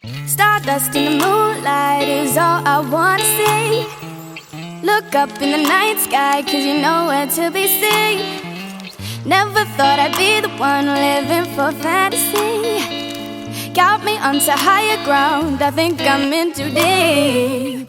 Stardust in the moonlight is all I wanna see. Look up in the night sky, cause you know where to be seen. Never thought I'd be the one living for fantasy. Got me onto higher ground, I think I'm in too deep.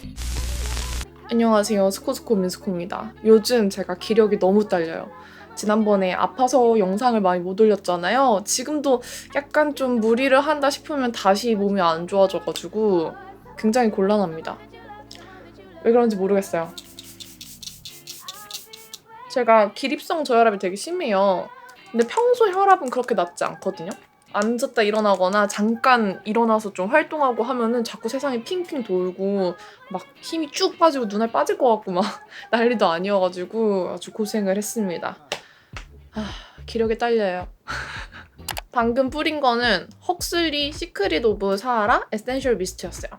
안녕하세요. 스코스코 민스코입니다. 요즘 제가 기력이 너무 딸려요. 지난번에 아파서 영상을 많이 못 올렸잖아요. 지금도 약간 좀 무리를 한다 싶으면 다시 몸이 안 좋아져가지고 굉장히 곤란합니다. 왜 그런지 모르겠어요. 제가 기립성 저혈압이 되게 심해요. 근데 평소 혈압은 그렇게 낮지 않거든요. 앉았다 일어나거나 잠깐 일어나서 좀 활동하고 하면은 자꾸 세상이 핑핑 돌고 막 힘이 쭉 빠지고 눈알 빠질 것 같고 막 난리도 아니어가지고 아주 고생을 했습니다. 기력이 딸려요. 방금 뿌린 거는 헉슬리 시크릿 오브 사하라 에센셜 미스트였어요.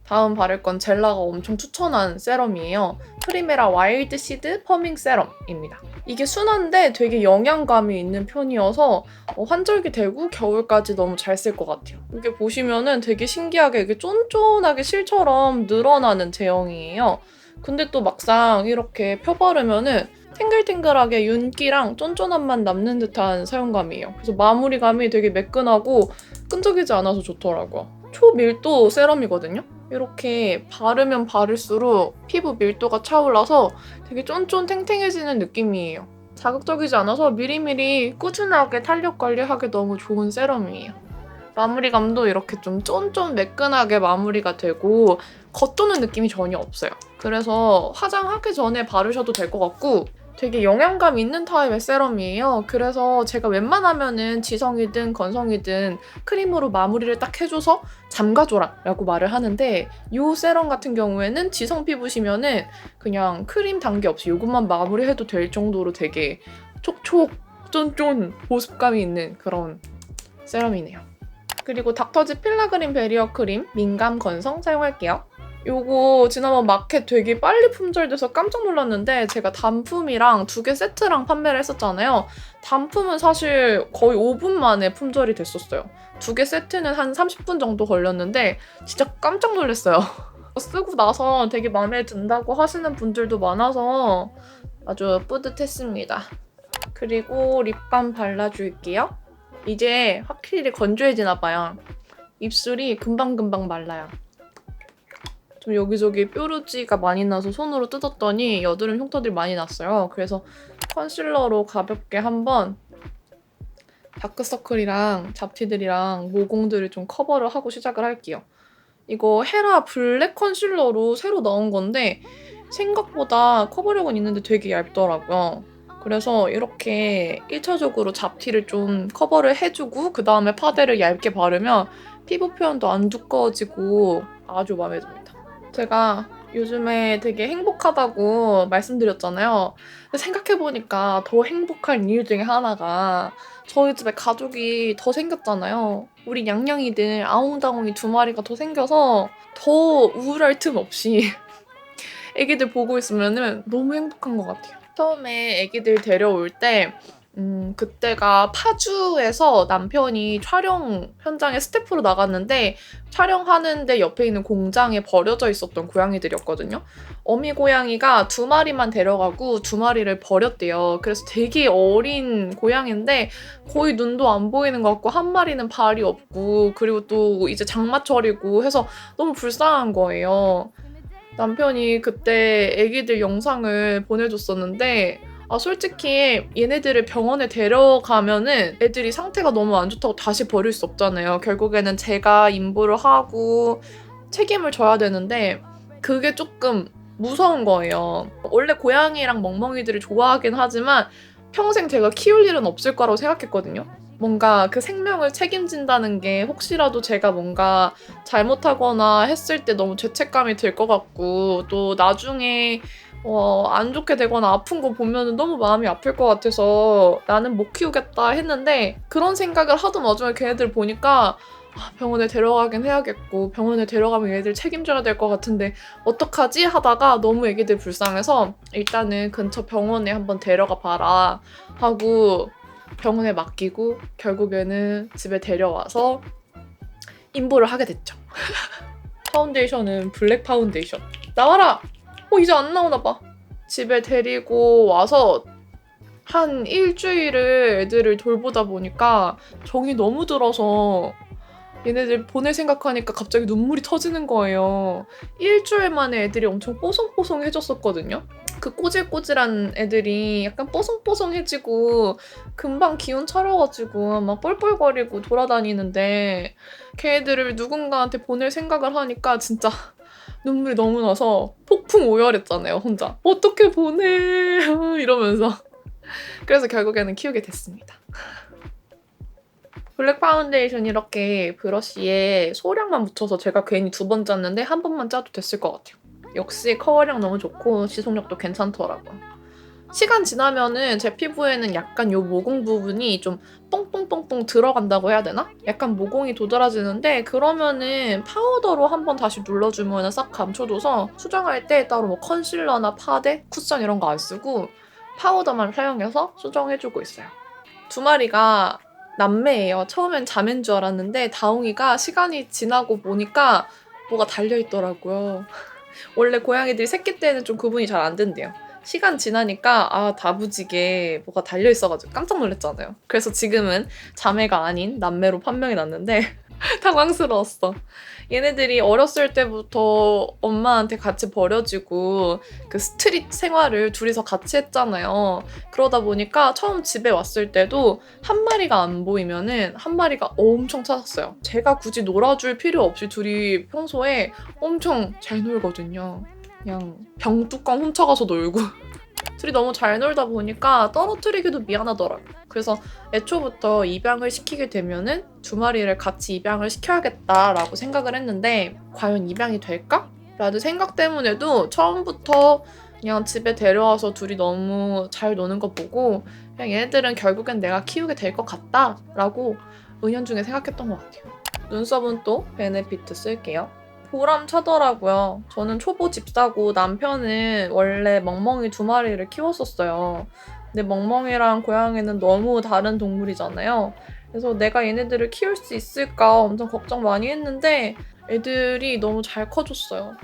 다음 바를 건 젤라가 엄청 추천한 세럼이에요. 프리메라 와일드 시드 퍼밍 세럼입니다. 이게 순한데 되게 영양감이 있는 편이어서 환절기 되고 겨울까지 너무 잘 쓸 것 같아요. 이게 보시면은 되게 신기하게 이게 쫀쫀하게 실처럼 늘어나는 제형이에요. 근데 또 막상 이렇게 펴바르면은 탱글탱글하게 윤기랑 쫀쫀함만 남는 듯한 사용감이에요. 그래서 마무리감이 되게 매끈하고 끈적이지 않아서 좋더라고요. 초밀도 세럼이거든요. 이렇게 바르면 바를수록 피부 밀도가 차올라서 되게 쫀쫀 탱탱해지는 느낌이에요. 자극적이지 않아서 미리미리 꾸준하게 탄력 관리하기 너무 좋은 세럼이에요. 마무리감도 이렇게 좀 쫀쫀 매끈하게 마무리가 되고 겉도는 느낌이 전혀 없어요. 그래서 화장하기 전에 바르셔도 될 것 같고 되게 영양감 있는 타입의 세럼이에요. 그래서 제가 웬만하면은 지성이든 건성이든 크림으로 마무리를 딱 해줘서 잠가줘라 라고 말을 하는데 이 세럼 같은 경우에는 지성 피부시면은 그냥 크림 단계 없이 이것만 마무리해도 될 정도로 되게 촉촉 쫀쫀 보습감이 있는 그런 세럼이네요. 그리고 닥터지 필라그린 베리어 크림 민감 건성 사용할게요. 요거 지난번 마켓 되게 빨리 품절돼서 깜짝 놀랐는데 제가 단품이랑 2개 세트랑 판매를 했었잖아요. 단품은 사실 거의 5분 만에 품절이 됐었어요. 2개 세트는 한 30분 정도 걸렸는데 진짜 깜짝 놀랐어요. 쓰고 나서 되게 마음에 든다고 하시는 분들도 많아서 아주 뿌듯했습니다. 그리고 립밤 발라줄게요. 이제 확실히 건조해지나 봐요. 입술이 금방금방 말라요. 좀 여기저기 뾰루지가 많이 나서 손으로 뜯었더니 여드름 흉터들이 많이 났어요. 그래서 컨실러로 가볍게 한번 다크서클이랑 잡티들이랑 모공들을 좀 커버를 하고 시작을 할게요. 이거 헤라 블랙 컨실러로 새로 나온 건데 생각보다 커버력은 있는데 되게 얇더라고요. 그래서 이렇게 1차적으로 잡티를 좀 커버를 해주고 그 다음에 파데를 얇게 바르면 피부 표현도 안 두꺼워지고 아주 마음에 듭니다. 제가 요즘에 되게 행복하다고 말씀드렸잖아요. 근데 생각해보니까 더 행복한 이유 중에 하나가 저희 집에 가족이 더 생겼잖아요. 우리 냥냥이들 아웅다웅이 2마리가 더 생겨서 더 우울할 틈 없이 애기들 보고 있으면 너무 행복한 것 같아요. 처음에 애기들 데려올 때 그때가 파주에서 남편이 촬영 현장에 스태프로 나갔는데 촬영하는데 옆에 있는 공장에 버려져 있었던 고양이들이었거든요. 어미 고양이가 2마리만 데려가고 2마리를 버렸대요. 그래서 되게 어린 고양인데 거의 눈도 안 보이는 것 같고 한 마리는 발이 없고 그리고 또 이제 장마철이고 해서 너무 불쌍한 거예요. 남편이 그때 애기들 영상을 보내줬었는데 솔직히 얘네들을 병원에 데려가면은 애들이 상태가 너무 안 좋다고 다시 버릴 수 없잖아요. 결국에는 제가 임부를 하고 책임을 져야 되는데 그게 조금 무서운 거예요. 원래 고양이랑 멍멍이들을 좋아하긴 하지만 평생 제가 키울 일은 없을 거라고 생각했거든요. 뭔가 그 생명을 책임진다는 게 혹시라도 제가 뭔가 잘못하거나 했을 때 너무 죄책감이 들 것 같고 또 나중에 안 좋게 되거나 아픈 거 보면 너무 마음이 아플 것 같아서 나는 못 키우겠다 했는데 그런 생각을 하던 와중에 걔네들 보니까 병원에 데려가긴 해야겠고 병원에 데려가면 얘들 책임져야 될 것 같은데 어떡하지? 하다가 너무 애기들 불쌍해서 일단은 근처 병원에 한번 데려가 봐라 하고 병원에 맡기고 결국에는 집에 데려와서 인보를 하게 됐죠. 파운데이션은 블랙 파운데이션. 나와라! 이제 안 나오나 봐. 집에 데리고 와서 한 일주일을 애들을 돌보다 보니까 정이 너무 들어서 얘네들 보낼 생각하니까 갑자기 눈물이 터지는 거예요. 일주일 만에 애들이 엄청 뽀송뽀송해졌었거든요. 그 꼬질꼬질한 애들이 약간 뽀송뽀송해지고 금방 기운 차려가지고 막 뻘뻘거리고 돌아다니는데 걔네들을 누군가한테 보낼 생각을 하니까 진짜 눈물이 너무 나서 폭풍 오열했잖아요, 혼자. 어떻게 보내 이러면서. 그래서 결국에는 키우게 됐습니다. 블랙 파운데이션 이렇게 브러쉬에 소량만 묻혀서 제가 괜히 2번 짰는데 한 번만 짜도 됐을 것 같아요. 역시 커버력 너무 좋고 지속력도 괜찮더라고요. 시간 지나면은 제 피부에는 약간 요 모공 부분이 좀 뽕뽕뽕뽕 들어간다고 해야 되나? 약간 모공이 도드라지는데 그러면은 파우더로 한번 다시 눌러주면 싹 감춰줘서 수정할 때 따로 뭐 컨실러나 파데, 쿠션 이런 거 안 쓰고 파우더만 사용해서 수정해주고 있어요. 2마리가 남매예요. 처음엔 자매인 줄 알았는데 다홍이가 시간이 지나고 보니까 뭐가 달려있더라고요. 원래 고양이들이 새끼 때는 좀 구분이 잘 안 된대요. 시간 지나니까 다부지게 뭐가 달려있어가지고 깜짝 놀랐잖아요. 그래서 지금은 자매가 아닌 남매로 판명이 났는데 당황스러웠어. 얘네들이 어렸을 때부터 엄마한테 같이 버려지고 그 스트릿 생활을 둘이서 같이 했잖아요. 그러다 보니까 처음 집에 왔을 때도 한 마리가 안 보이면은 한 마리가 엄청 찾았어요. 제가 굳이 놀아줄 필요 없이 둘이 평소에 엄청 잘 놀거든요. 그냥 병뚜껑 훔쳐가서 놀고 둘이 너무 잘 놀다 보니까 떨어뜨리기도 미안하더라고요. 그래서 애초부터 입양을 시키게 되면은 2마리를 같이 입양을 시켜야겠다라고 생각을 했는데 과연 입양이 될까? 라는 생각 때문에도 처음부터 그냥 집에 데려와서 둘이 너무 잘 노는 거 보고 그냥 얘네들은 결국엔 내가 키우게 될 것 같다라고 은연중에 생각했던 것 같아요. 눈썹은 또 베네피트 쓸게요. 보람차더라고요. 저는 초보 집사고 남편은 원래 멍멍이 2마리를 키웠었어요. 근데 멍멍이랑 고양이는 너무 다른 동물이잖아요. 그래서 내가 얘네들을 키울 수 있을까 엄청 걱정 많이 했는데 애들이 너무 잘 커졌어요.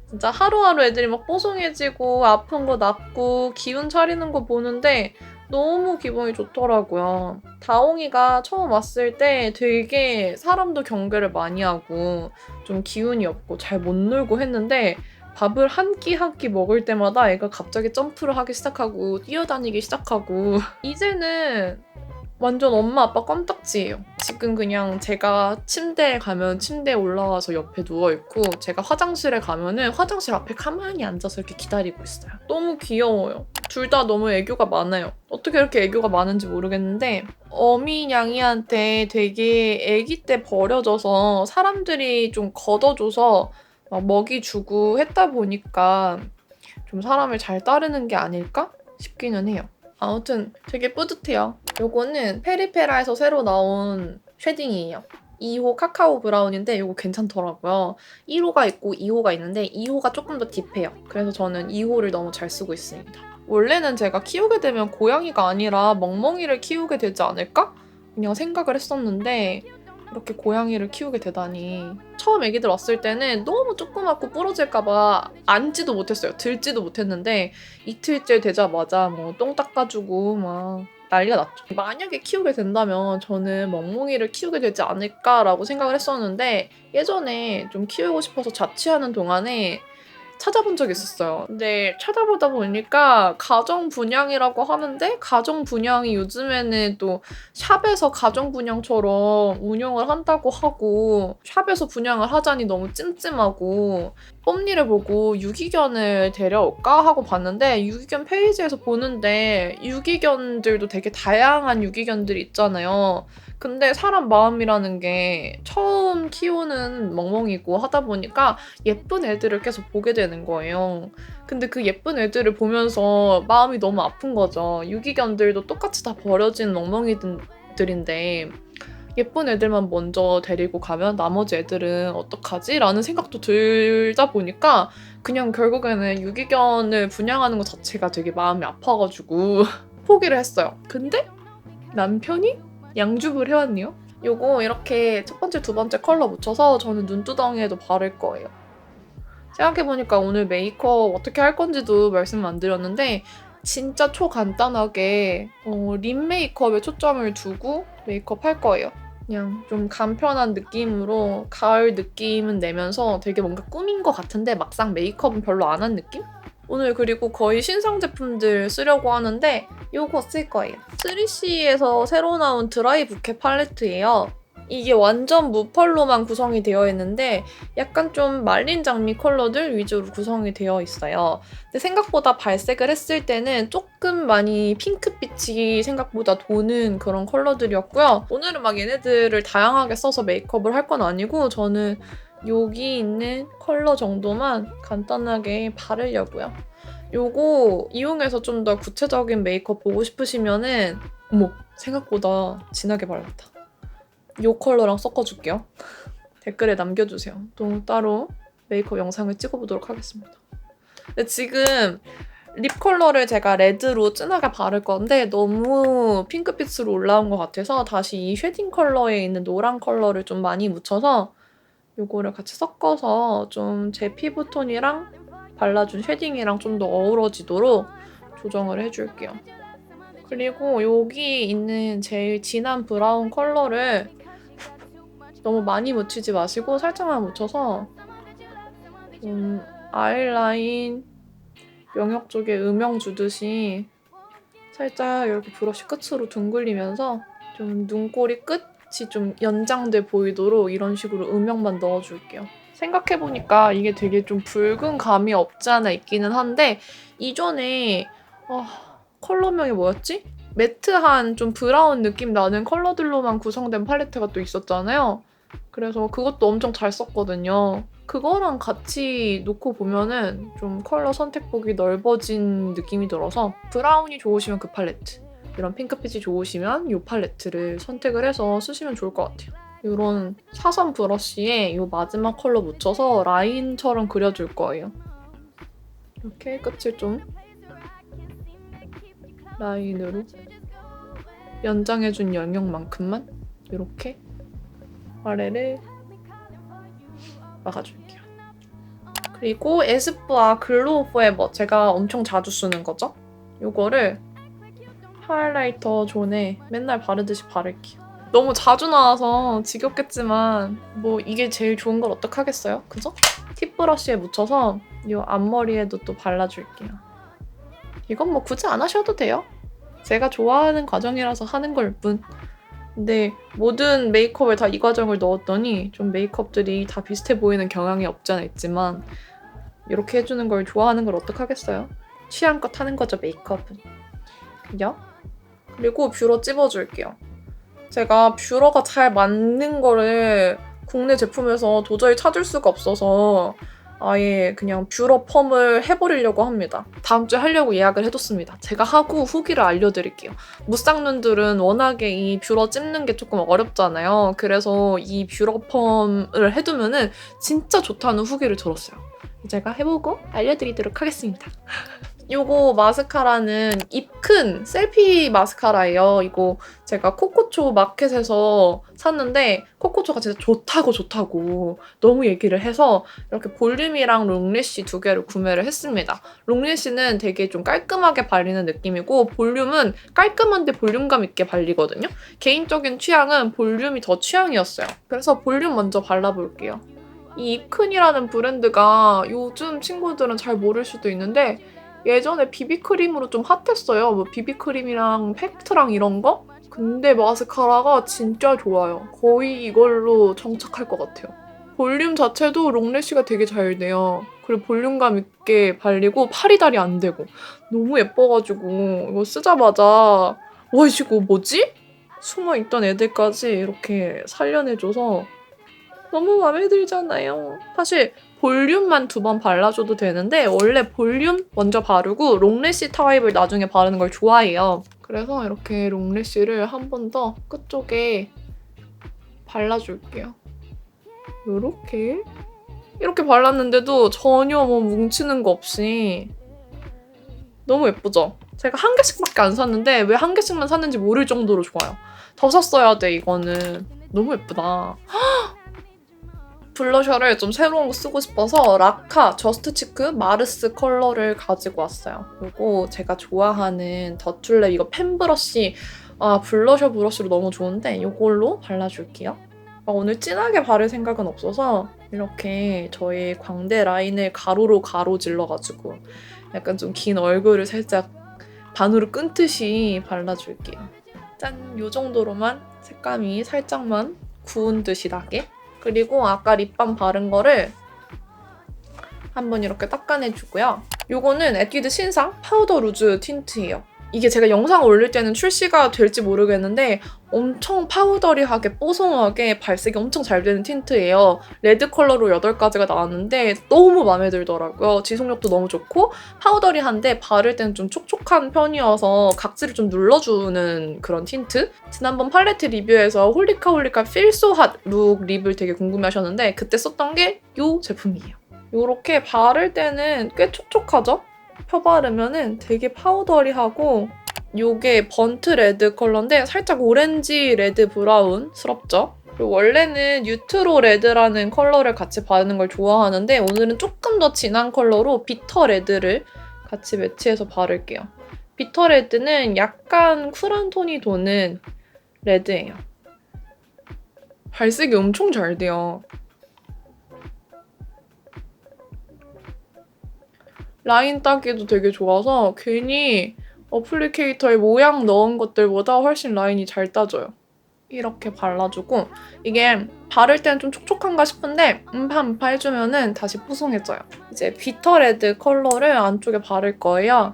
진짜 하루하루 애들이 막 뽀송해지고 아픈 거 낫고 기운 차리는 거 보는데 너무 기분이 좋더라고요. 다홍이가 처음 왔을 때 되게 사람도 경계를 많이 하고 좀 기운이 없고 잘 못 놀고 했는데 밥을 한 끼 한 끼 먹을 때마다 애가 갑자기 점프를 하기 시작하고 뛰어다니기 시작하고 이제는 완전 엄마 아빠 껌딱지예요. 지금 그냥 제가 침대에 가면 침대에 올라와서 옆에 누워있고 제가 화장실에 가면은 화장실 앞에 가만히 앉아서 이렇게 기다리고 있어요. 너무 귀여워요. 둘 다 너무 애교가 많아요. 어떻게 이렇게 애교가 많은지 모르겠는데 어미냥이한테 되게 아기 때 버려져서 사람들이 좀 걷어줘서 막 먹이 주고 했다 보니까 좀 사람을 잘 따르는 게 아닐까 싶기는 해요. 아무튼 되게 뿌듯해요. 요거는 페리페라에서 새로 나온 쉐딩이에요. 2호 카카오 브라운인데 이거 괜찮더라고요. 1호가 있고 2호가 있는데 2호가 조금 더 딥해요. 그래서 저는 2호를 너무 잘 쓰고 있습니다. 원래는 제가 키우게 되면 고양이가 아니라 멍멍이를 키우게 되지 않을까? 그냥 생각을 했었는데 이렇게 고양이를 키우게 되다니. 처음 애기들 왔을 때는 너무 조그맣고 부러질까봐 앉지도 못했어요. 들지도 못했는데 이틀째 되자마자 뭐 똥 닦아주고 막 난리가 났죠. 만약에 키우게 된다면 저는 멍멍이를 키우게 되지 않을까라고 생각을 했었는데 예전에 좀 키우고 싶어서 자취하는 동안에 찾아본 적이 있었어요. 근데 찾아보다 보니까 가정 분양이라고 하는데 가정 분양이 요즘에는 또 샵에서 가정 분양처럼 운영을 한다고 하고 샵에서 분양을 하자니 너무 찜찜하고 뽐니를 보고 유기견을 데려올까 하고 봤는데 유기견 페이지에서 보는데 유기견들도 되게 다양한 유기견들이 있잖아요. 근데 사람 마음이라는 게 처음 키우는 멍멍이고 하다 보니까 예쁜 애들을 계속 보게 되는 거예요. 근데 그 예쁜 애들을 보면서 마음이 너무 아픈 거죠. 유기견들도 똑같이 다 버려진 멍멍이들인데 예쁜 애들만 먼저 데리고 가면 나머지 애들은 어떡하지? 라는 생각도 들다 보니까 그냥 결국에는 유기견을 분양하는 것 자체가 되게 마음이 아파가지고 포기를 했어요. 근데 남편이 양주부를 해왔네요. 요거 이렇게 첫 번째, 두 번째 컬러 묻혀서 저는 눈두덩이에도 바를 거예요. 생각해보니까 오늘 메이크업 어떻게 할 건지도 말씀 안 드렸는데 진짜 초간단하게 립 메이크업에 초점을 두고 메이크업 할 거예요. 그냥 좀 간편한 느낌으로 가을 느낌은 내면서 되게 뭔가 꾸민 것 같은데 막상 메이크업은 별로 안 한 느낌? 오늘 그리고 거의 신상 제품들 쓰려고 하는데 요거 쓸 거예요. 3CE에서 새로 나온 드라이 부케 팔레트예요. 이게 완전 무펄로만 구성이 되어 있는데 약간 좀 말린 장미 컬러들 위주로 구성이 되어 있어요. 근데 생각보다 발색을 했을 때는 조금 많이 핑크빛이 생각보다 도는 그런 컬러들이었고요. 오늘은 막 얘네들을 다양하게 써서 메이크업을 할 건 아니고 저는 여기 있는 컬러 정도만 간단하게 바르려고요. 요거 이용해서 좀 더 구체적인 메이크업 보고 싶으시면은 어머 생각보다 진하게 발랐다. 요 컬러랑 섞어줄게요. 댓글에 남겨주세요. 또 따로 메이크업 영상을 찍어보도록 하겠습니다. 근데 지금 립 컬러를 제가 레드로 진하게 바를 건데 너무 핑크빛으로 올라온 것 같아서 다시 이 쉐딩 컬러에 있는 노란 컬러를 좀 많이 묻혀서 요거를 같이 섞어서 좀 제 피부톤이랑 발라준 쉐딩이랑 좀 더 어우러지도록 조정을 해줄게요. 그리고 여기 있는 제일 진한 브라운 컬러를 너무 많이 묻히지 마시고 살짝만 묻혀서 아이라인 영역 쪽에 음영 주듯이 살짝 이렇게 브러쉬 끝으로 둥글리면서 좀 눈꼬리 끝이 좀 연장돼 보이도록 이런 식으로 음영만 넣어줄게요. 생각해보니까 이게 되게 좀 붉은 감이 없지 않아 있기는 한데 이전에 컬러명이 뭐였지? 매트한 좀 브라운 느낌 나는 컬러들로만 구성된 팔레트가 또 있었잖아요. 그래서 그것도 엄청 잘 썼거든요. 그거랑 같이 놓고 보면은 좀 컬러 선택폭이 넓어진 느낌이 들어서 브라운이 좋으시면 그 팔레트, 이런 핑크빛이 좋으시면 이 팔레트를 선택을 해서 쓰시면 좋을 것 같아요. 이런 사선 브러쉬에 이 마지막 컬러 묻혀서 라인처럼 그려줄 거예요. 이렇게 끝을 좀 라인으로 연장해준 영역만큼만 이렇게 아래를 막아줄게요. 그리고 에스쁘아 글로우 포에버 제가 엄청 자주 쓰는 거죠. 이거를 하이라이터 존에 맨날 바르듯이 바를게요. 너무 자주 나와서 지겹겠지만 뭐 이게 제일 좋은 걸 어떡하겠어요? 그죠? 팁 브러쉬에 묻혀서 이 앞머리에도 또 발라줄게요. 이건 뭐 굳이 안 하셔도 돼요. 제가 좋아하는 과정이라서 하는 걸 뿐. 근데 모든 메이크업에 다 이 과정을 넣었더니 좀 메이크업들이 다 비슷해 보이는 경향이 없지 않아 있지만 이렇게 해주는 걸 좋아하는 걸 어떡하겠어요? 취향껏 하는 거죠, 메이크업은. 그죠? 그리고 뷰러 찝어줄게요. 제가 뷰러가 잘 맞는 거를 국내 제품에서 도저히 찾을 수가 없어서 아예 그냥 뷰러 펌을 해버리려고 합니다. 다음 주에 하려고 예약을 해뒀습니다. 제가 하고 후기를 알려드릴게요. 무쌍눈들은 워낙에 이 뷰러 찝는 게 조금 어렵잖아요. 그래서 이 뷰러 펌을 해두면은 진짜 좋다는 후기를 들었어요. 제가 해보고 알려드리도록 하겠습니다. 요거 마스카라는 입 큰 셀피 마스카라예요. 이거 제가 코코초 마켓에서 샀는데 코코초가 진짜 좋다고 너무 얘기를 해서 이렇게 볼륨이랑 롱래쉬 두 개를 구매를 했습니다. 롱래쉬는 되게 좀 깔끔하게 발리는 느낌이고 볼륨은 깔끔한데 볼륨감 있게 발리거든요. 개인적인 취향은 볼륨이 더 취향이었어요. 그래서 볼륨 먼저 발라볼게요. 이 입큰이라는 브랜드가 요즘 친구들은 잘 모를 수도 있는데 예전에 비비크림으로 좀 핫했어요. 뭐 비비크림이랑 팩트랑 이런 거? 근데 마스카라가 진짜 좋아요. 거의 이걸로 정착할 것 같아요. 볼륨 자체도 롱래쉬가 되게 잘 돼요. 그리고 볼륨감 있게 발리고 파리다리 안 되고 너무 예뻐가지고 이거 쓰자마자 와 이거 뭐지? 숨어있던 애들까지 이렇게 살려내줘서 너무 마음에 들잖아요. 사실 볼륨만 2번 발라줘도 되는데 원래 볼륨 먼저 바르고 롱래쉬 타입을 나중에 바르는 걸 좋아해요. 그래서 이렇게 롱래쉬를 한 번 더 끝쪽에 발라줄게요. 이렇게 발랐는데도 전혀 뭐 뭉치는 거 없이 너무 예쁘죠? 제가 한 개씩밖에 안 샀는데 왜 한 개씩만 샀는지 모를 정도로 좋아요. 더 샀어야 돼 이거는. 너무 예쁘다. 블러셔를 좀 새로운 거 쓰고 싶어서 라카 저스트치크 마르스 컬러를 가지고 왔어요. 그리고 제가 좋아하는 더툴랩 이거 펜 브러쉬 블러셔 브러쉬로 너무 좋은데 이걸로 발라줄게요. 오늘 진하게 바를 생각은 없어서 이렇게 저의 광대 라인을 가로로 가로질러가지고 약간 좀 긴 얼굴을 살짝 반으로 끊듯이 발라줄게요. 짠! 이 정도로만 색감이 살짝만 구운 듯이 나게. 그리고 아까 립밤 바른 거를 한번 이렇게 닦아내주고요. 요거는 에뛰드 신상 파우더 루즈 틴트예요. 이게 제가 영상 올릴 때는 출시가 될지 모르겠는데 엄청 파우더리하게 뽀송하게 발색이 엄청 잘 되는 틴트예요. 레드 컬러로 8가지가 나왔는데 너무 마음에 들더라고요. 지속력도 너무 좋고 파우더리한데 바를 때는 좀 촉촉한 편이어서 각질을 좀 눌러주는 그런 틴트? 지난번 팔레트 리뷰에서 홀리카 Feel So Hot 룩 립을 되게 궁금해하셨는데 그때 썼던 게 이 제품이에요. 이렇게 바를 때는 꽤 촉촉하죠? 펴바르면은 되게 파우더리하고 요게 번트 레드 컬러인데 살짝 오렌지 레드 브라운스럽죠? 그리고 원래는 뉴트로 레드라는 컬러를 같이 바르는 걸 좋아하는데 오늘은 조금 더 진한 컬러로 비터 레드를 같이 매치해서 바를게요. 비터 레드는 약간 쿨한 톤이 도는 레드예요. 발색이 엄청 잘 돼요. 라인 따기도 되게 좋아서 괜히 어플리케이터에 모양 넣은 것들보다 훨씬 라인이 잘 따져요. 이렇게 발라주고 이게 바를 때는 좀 촉촉한가 싶은데 음파 해주면은 다시 뽀송해져요. 이제 비터 레드 컬러를 안쪽에 바를 거예요.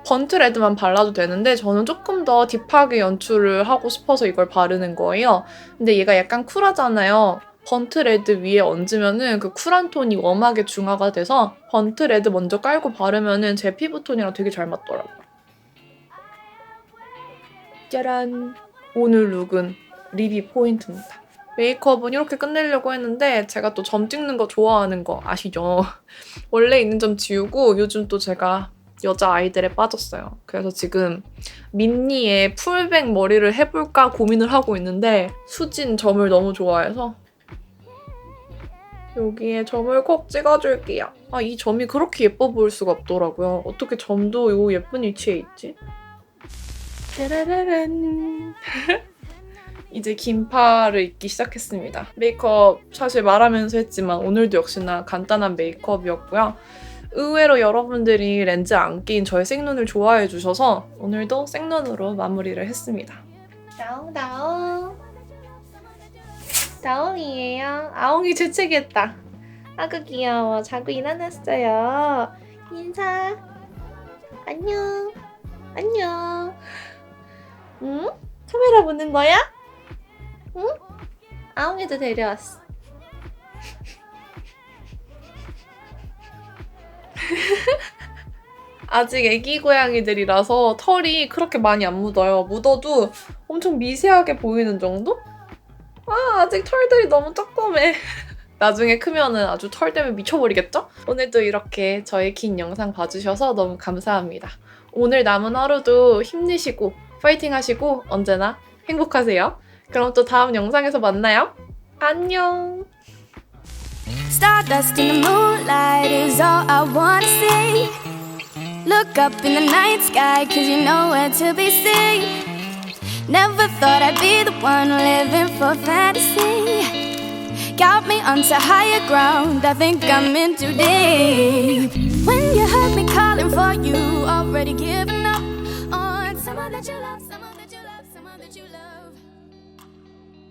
번트 레드만 발라도 되는데 저는 조금 더 딥하게 연출을 하고 싶어서 이걸 바르는 거예요. 근데 얘가 약간 쿨하잖아요. 번트 레드 위에 얹으면은 그 쿨한 톤이 웜하게 중화가 돼서 번트 레드 먼저 깔고 바르면은 제 피부톤이랑 되게 잘 맞더라고요. 짜란! 오늘 룩은 립이 포인트입니다. 메이크업은 이렇게 끝내려고 했는데 제가 또 점 찍는 거 좋아하는 거 아시죠? 원래 있는 점 지우고 요즘 또 제가 여자 아이들에 빠졌어요. 그래서 지금 민니의 풀백 머리를 해볼까 고민을 하고 있는데 수진 점을 너무 좋아해서 여기에 점을 꼭 찍어줄게요. 이 점이 그렇게 예뻐 보일 수가 없더라고요. 어떻게 점도 요 예쁜 위치에 있지? 짜라라란. 이제 긴팔을 입기 시작했습니다. 메이크업 사실 말하면서 했지만 오늘도 역시나 간단한 메이크업이었고요. 의외로 여러분들이 렌즈 안 낀 저의 생눈을 좋아해 주셔서 오늘도 생눈으로 마무리를 했습니다. 나옹. 다옹이에요. 아옹이 재채기했다. 아구 귀여워. 자고 일어났어요. 인사. 안녕. 응? 카메라 보는 거야? 응? 아옹이도 데려왔어. 아직 애기 고양이들이라서 털이 그렇게 많이 안 묻어요. 묻어도 엄청 미세하게 보이는 정도? 아직 털들이 너무 조그매. 나중에 크면은 아주 털 때문에 미쳐버리겠죠? 오늘도 이렇게 저의 긴 영상 봐주셔서 너무 감사합니다. 오늘 남은 하루도 힘내시고 파이팅 하시고 언제나 행복하세요. 그럼 또 다음 영상에서 만나요. 안녕. Stardust in the moonlight is all I wanna see. Look up in the night sky, 'cause you know where to be seen. Never thought I'd be the one living for fantasy. Got me onto higher ground, I think I'm in too deep. When you heard me calling for you, already giving up on someone that you love, someone that you love, someone that you love.